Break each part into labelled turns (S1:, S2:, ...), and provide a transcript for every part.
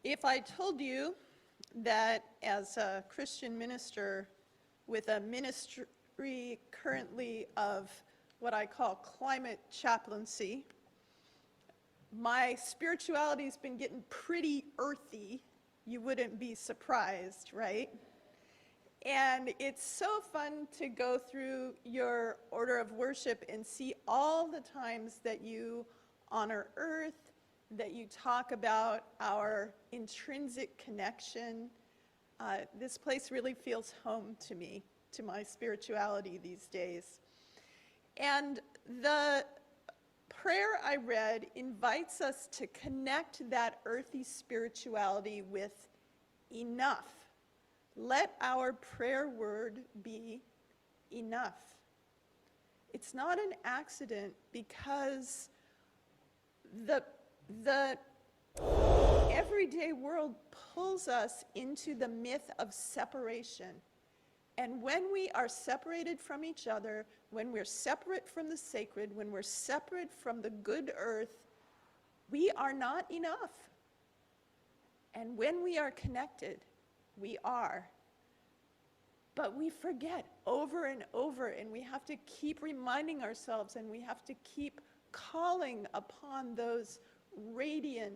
S1: If I told you that as a Christian minister with a ministry currently of what I call climate chaplaincy, my spirituality's been getting pretty earthy, you wouldn't be surprised, right? And it's so fun to go through your order of worship and see all the times that you honor earth, that you talk about our intrinsic connection. This place really feels home to me, to my spirituality these days. And the prayer I read invites us to connect that earthy spirituality with enough. Let our prayer word be enough. It's not an accident because the everyday world pulls us into the myth of separation. And when we are separated from each other, when we're separate from the sacred, when we're separate from the good earth, we are not enough. And when we are connected, we are. But we forget over and over, and we have to keep reminding ourselves, and we have to keep calling upon those radiant,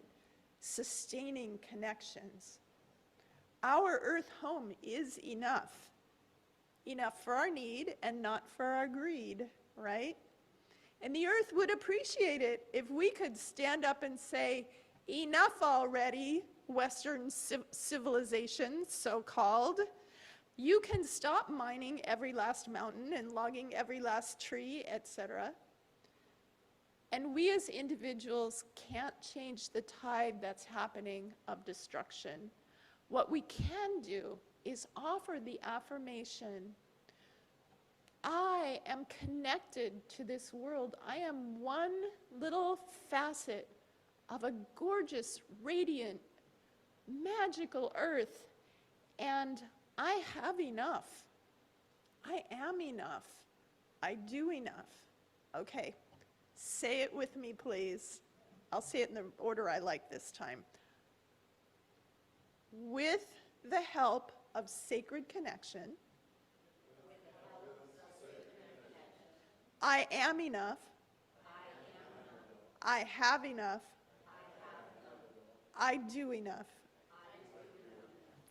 S1: sustaining connections. Our earth home is enough. Enough for our need and not for our greed, right? And the earth would appreciate it if we could stand up and say, enough already, Western civilization, so-called. You can stop mining every last mountain and logging every last tree, etc. And we as individuals can't change the tide that's happening of destruction. What we can do is offer the affirmation, I am connected to this world. I am one little facet of a gorgeous, radiant, magical earth, and I have enough. I am enough. I do enough. Okay, say it with me, please. I'll say it in the order I like this time. With the help of sacred connection, I am enough. I have enough. I do enough.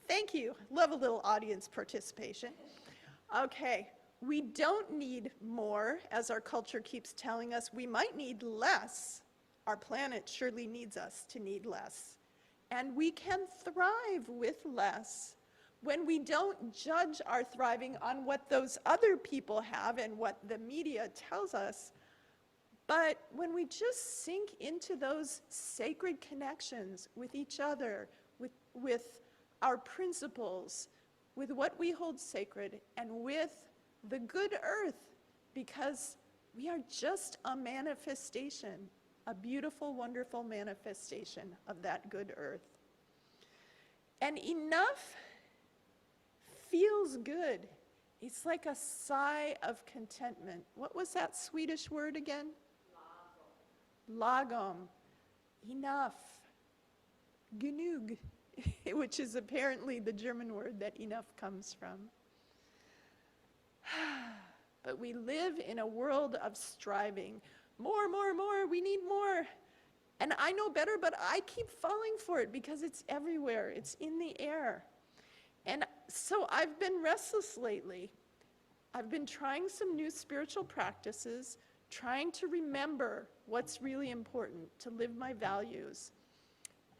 S1: Thank you. Love a little audience participation. Okay, we don't need more, as our culture keeps telling us. We might need less. Our planet surely needs us to need less. And we can thrive with less when we don't judge our thriving on what those other people have and what the media tells us, but when we just sink into those sacred connections with each other, with our principles, with what we hold sacred, and with the good earth, because we are just a manifestation, a beautiful, wonderful manifestation of that good earth. And enough feels good. It's like a sigh of contentment. What was that Swedish word again? Lagom. Enough. Genug, which is apparently the German word that enough comes from. But we live in a world of striving. More, more, more, we need more. And I know better, but I keep falling for it because it's everywhere. It's in the air. And so I've been restless lately. I've been trying some new spiritual practices, trying to remember what's really important, to live my values.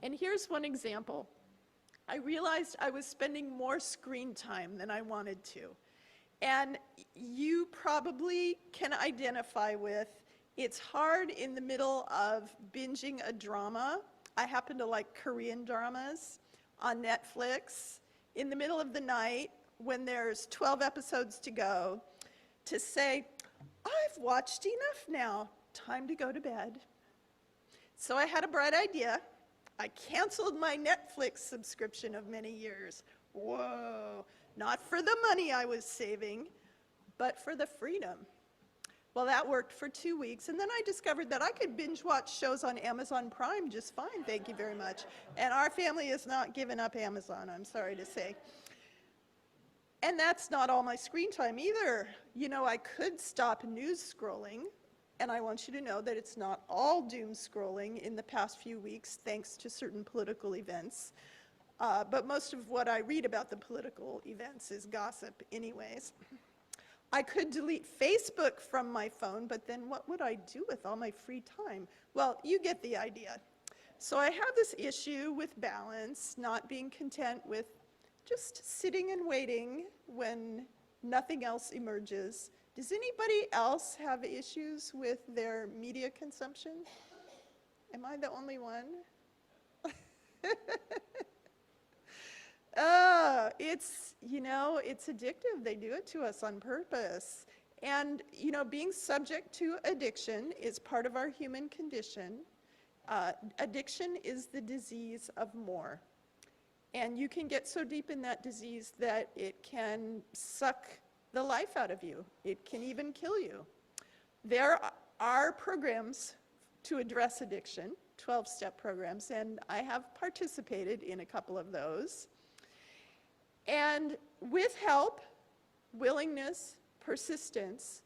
S1: And here's one example. I realized I was spending more screen time than I wanted to. And you probably can identify with, it's hard in the middle of binging a drama. I happen to like Korean dramas on Netflix. In the middle of the night, when there's 12 episodes to go, to say, I've watched enough now, time to go to bed. So I had a bright idea. I canceled my Netflix subscription of many years. Whoa, not for the money I was saving, but for the freedom. Well, that worked for 2 weeks, and then I discovered that I could binge watch shows on Amazon Prime just fine, thank you very much. And our family has not given up Amazon, I'm sorry to say. And that's not all my screen time either. You know, I could stop news scrolling, and I want you to know that it's not all doom scrolling in the past few weeks, thanks to certain political events. But most of what I read about the political events is gossip anyways. I could delete Facebook from my phone, but then what would I do with all my free time? Well, you get the idea. So I have this issue with balance, not being content with just sitting and waiting when nothing else emerges. Does anybody else have issues with their media consumption? Am I the only one? It's, you know, it's addictive. They do it to us on purpose. And, you know, being subject to addiction is part of our human condition. Addiction is the disease of more. And you can get so deep in that disease that it can suck the life out of you. It can even kill you. There are programs to address addiction, 12-step programs, and I have participated in a couple of those. And with help, willingness, persistence,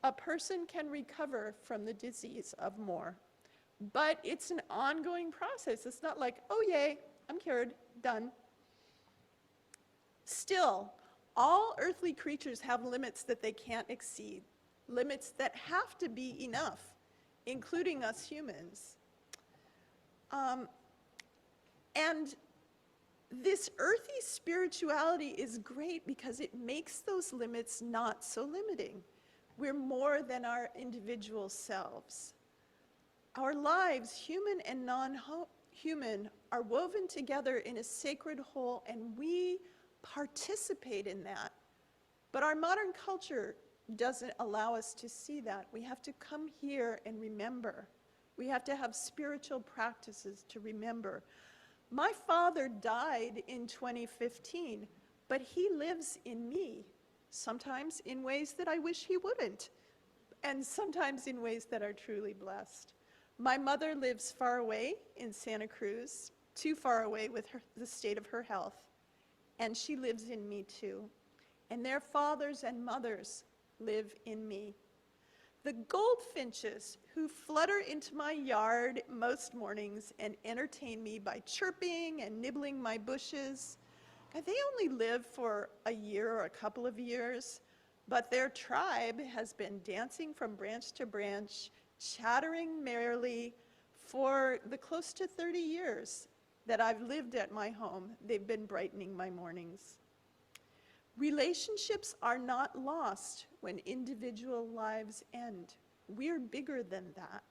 S1: a person can recover from the disease of more. But it's an ongoing process. It's not like, oh yay, I'm cured, done. Still, all earthly creatures have limits that they can't exceed, limits that have to be enough, including us humans. And this earthy spirituality is great because it makes those limits not so limiting. We're more than our individual selves. Our lives, human and non-human, are woven together in a sacred whole, and we participate in that. But our modern culture doesn't allow us to see that. We have to come here and remember. We have to have spiritual practices to remember. My father died in 2015, but he lives in me, sometimes in ways that I wish he wouldn't, and sometimes in ways that are truly blessed. My mother lives far away in Santa Cruz, too far away with the state of her health, and she lives in me too. And their fathers and mothers live in me. The goldfinches who flutter into my yard most mornings and entertain me by chirping and nibbling my bushes, they only live for a year or a couple of years, but their tribe has been dancing from branch to branch, chattering merrily for the close to 30 years that I've lived at my home. They've been brightening my mornings. Relationships are not lost when individual lives end. We're bigger than that.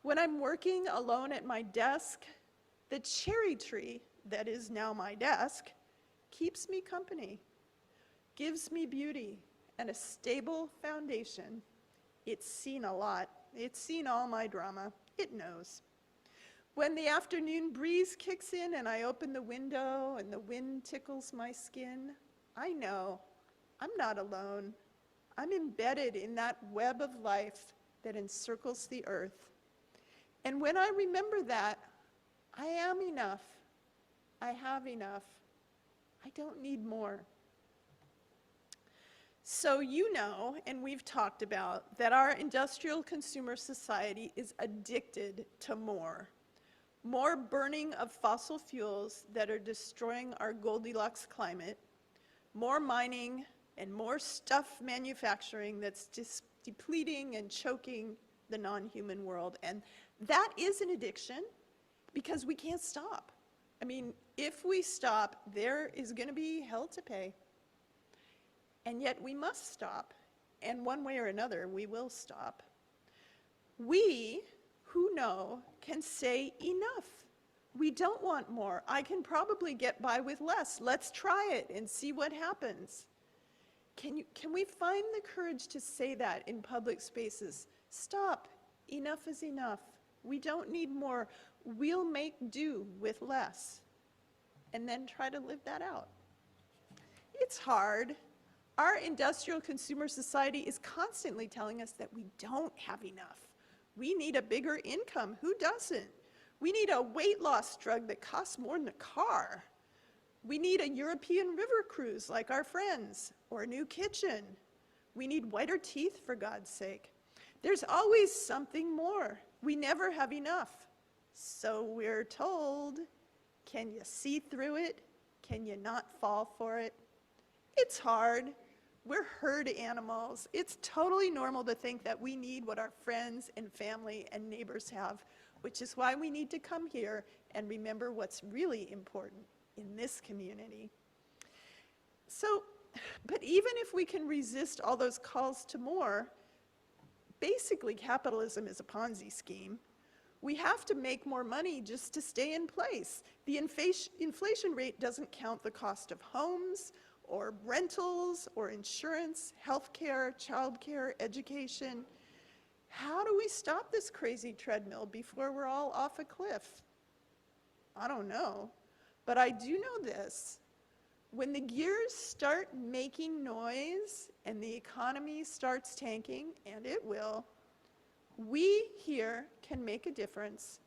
S1: When I'm working alone at my desk, the cherry tree that is now my desk keeps me company, gives me beauty and a stable foundation. It's seen a lot. It's seen all my drama. It knows. When the afternoon breeze kicks in and I open the window and the wind tickles my skin, I know I'm not alone. I'm embedded in that web of life that encircles the earth. And when I remember that, I am enough. I have enough. I don't need more. So you know, and we've talked about, that our industrial consumer society is addicted to more. More burning of fossil fuels that are destroying our Goldilocks climate, more mining, and more stuff manufacturing that's depleting and choking the non-human world. And that is an addiction because we can't stop. I mean, if we stop, there is going to be hell to pay. And yet we must stop. And one way or another, we will stop. We who know can say enough. We don't want more. I can probably get by with less. Let's try it and see what happens. Can we find the courage to say that in public spaces? Stop. Enough is enough. We don't need more. We'll make do with less. And then try to live that out. It's hard. Our industrial consumer society is constantly telling us that we don't have enough. We need a bigger income. Who doesn't? We need a weight loss drug that costs more than a car. We need a European river cruise like our friends, or a new kitchen. We need whiter teeth, for God's sake. There's always something more. We never have enough. So we're told, can you see through it? Can you not fall for it? It's hard. We're herd animals. It's totally normal to think that we need what our friends and family and neighbors have, which is why we need to come here and remember what's really important in this community. So, but even if we can resist all those calls to more, basically capitalism is a Ponzi scheme. We have to make more money just to stay in place. The inflation rate doesn't count the cost of homes, or rentals, or insurance, healthcare, childcare, education. How do we stop this crazy treadmill before we're all off a cliff? I don't know, but I do know this. When the gears start making noise and the economy starts tanking, and it will, we here can make a difference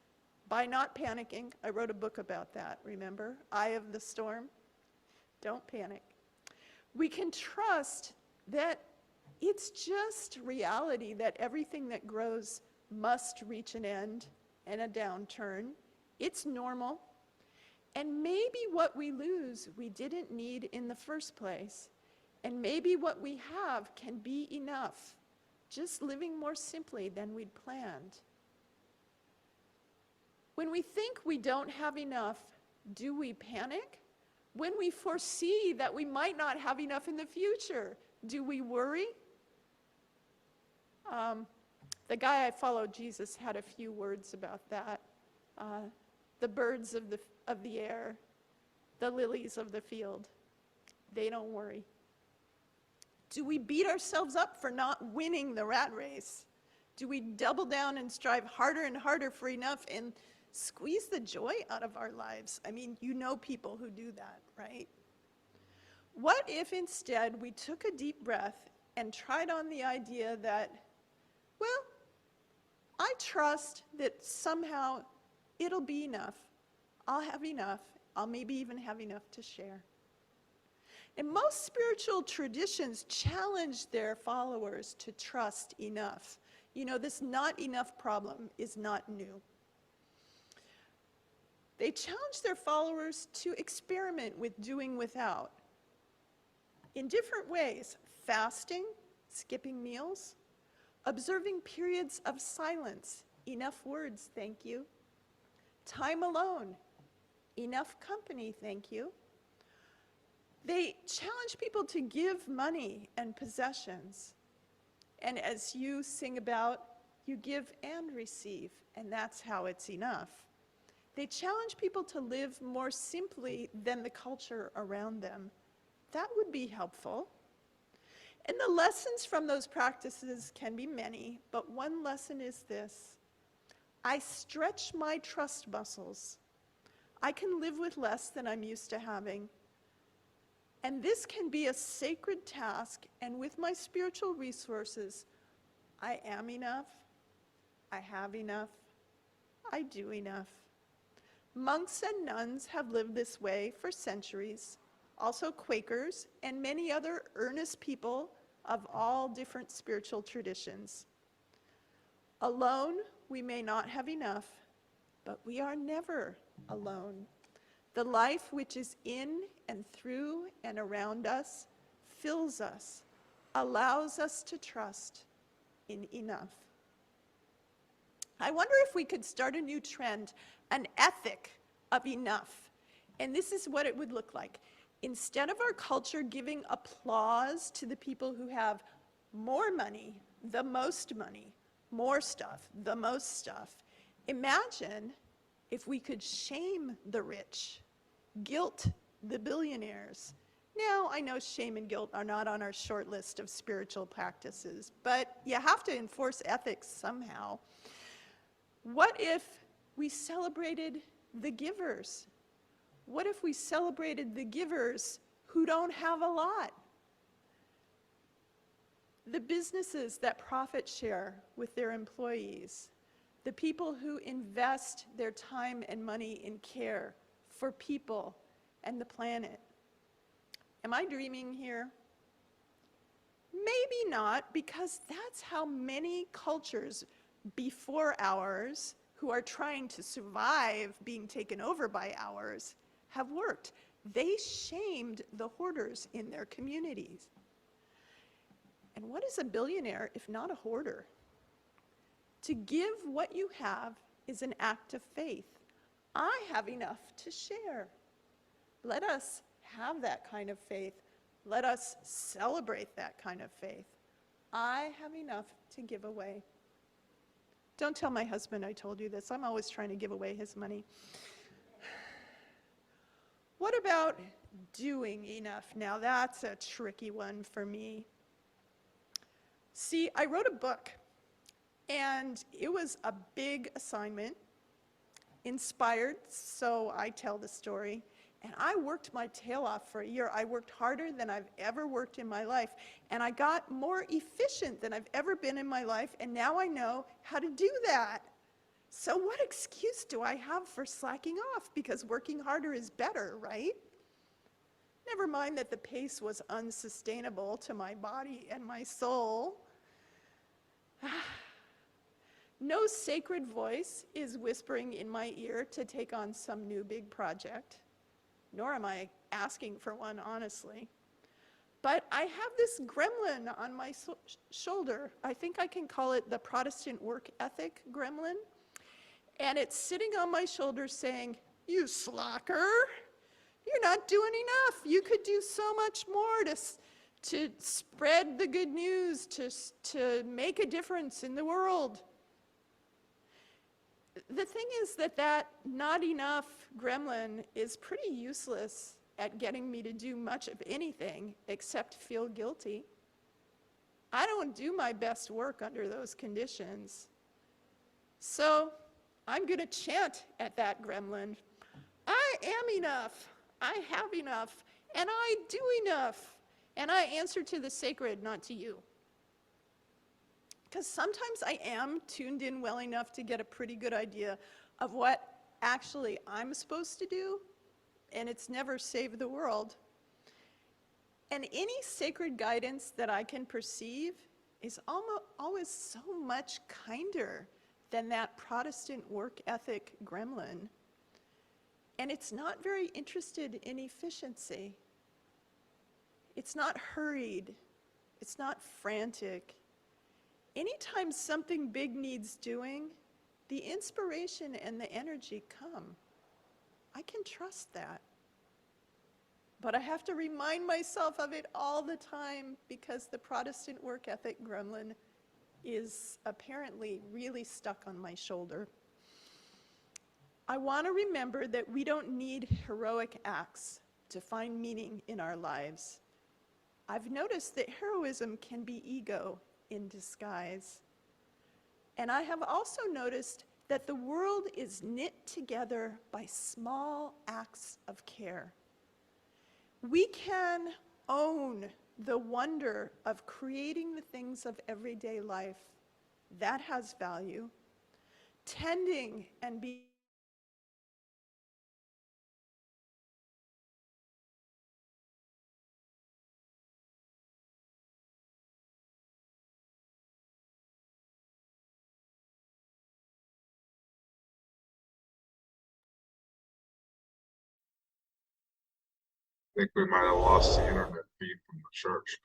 S1: by not panicking. I wrote a book about that, remember? Eye of the Storm. Don't panic. We can trust that it's just reality that everything that grows must reach an end and a downturn. It's normal. And maybe what we lose, we didn't need in the first place. And maybe what we have can be enough, just living more simply than we'd planned. When we think we don't have enough, do we panic? When we foresee that we might not have enough in the future, do we worry? The guy I follow, Jesus, had a few words about that. The birds of the air, the lilies of the field, they don't worry. Do we beat ourselves up for not winning the rat race? Do we double down and strive harder and harder for enough and squeeze the joy out of our lives? I mean, you know people who do that, right? What if instead we took a deep breath and tried on the idea that, well, I trust that somehow it'll be enough. I'll have enough. I'll maybe even have enough to share. And most spiritual traditions challenge their followers to trust enough. You know, this not enough problem is not new. They challenge their followers to experiment with doing without in different ways: fasting, skipping meals, observing periods of silence, enough words, thank you, time alone, enough company, thank you. They challenge people to give money and possessions. And as you sing about, you give and receive, and that's how it's enough. They challenge people to live more simply than the culture around them. That would be helpful. And the lessons from those practices can be many, but one lesson is this: I stretch my trust muscles. I can live with less than I'm used to having. And this can be a sacred task, and with my spiritual resources, I am enough, I have enough, I do enough. Monks and nuns have lived this way for centuries, also Quakers and many other earnest people of all different spiritual traditions. Alone, we may not have enough, but we are never alone. The life which is in and through and around us fills us, allows us to trust in enough. I wonder if we could start a new trend, an ethic of enough. And this is what it would look like. Instead of our culture giving applause to the people who have more money, the most money, more stuff, the most stuff, imagine if we could shame the rich, guilt the billionaires. Now, I know shame and guilt are not on our short list of spiritual practices, but you have to enforce ethics somehow. What if we celebrated the givers? What if we celebrated the givers who don't have a lot? the businesses that profit share with their employees, the people who invest their time and money in care for people and the planet. Am I dreaming here? Maybe not, because that's how many cultures before ours, who are trying to survive being taken over by ours, have worked. They shamed the hoarders in their communities. And what is a billionaire if not a hoarder? To give what you have is an act of faith. I have enough to share. Let us have that kind of faith. Let us celebrate that kind of faith. I have enough to give away. Don't tell my husband I told you this. I'm always trying to give away his money. What about doing enough? Now that's a tricky one for me. See, I wrote a book, and it was a big assignment, inspired, so I tell the story. And I worked my tail off for a year. I worked harder than I've ever worked in my life. And I got more efficient than I've ever been in my life. And now I know how to do that. So what excuse do I have for slacking off? Because working harder is better, right? Never mind that the pace was unsustainable to my body and my soul. No sacred voice is whispering in my ear to take on some new big project. Nor am I asking for one, honestly. But I have this gremlin on my shoulder. I think I can call it the Protestant work ethic gremlin. And it's sitting on my shoulder saying, "You slacker, you're not doing enough. You could do so much more to spread the good news, to make a difference in the world." The thing is that not enough gremlin is pretty useless at getting me to do much of anything except feel guilty. I don't do my best work under those conditions. So I'm going to chant at that gremlin. I am enough. I have enough. And I do enough. And I answer to the sacred, not to you. Because sometimes I am tuned in well enough to get a pretty good idea of what actually I'm supposed to do, and it's never saved the world. And any sacred guidance that I can perceive is always so much kinder than that Protestant work ethic gremlin. And it's not very interested in efficiency. It's not hurried. It's not frantic. Anytime something big needs doing, the inspiration and the energy come. I can trust that. But I have to remind myself of it all the time because the Protestant work ethic gremlin is apparently really stuck on my shoulder. I want to remember that we don't need heroic acts to find meaning in our lives. I've noticed that heroism can be ego in disguise. And I have also noticed that the world is knit together by small acts of care. We can own the wonder of creating the things of everyday life. That has value. Tending and being
S2: I think we might have lost the internet feed from the church.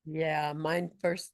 S3: Yeah, mine first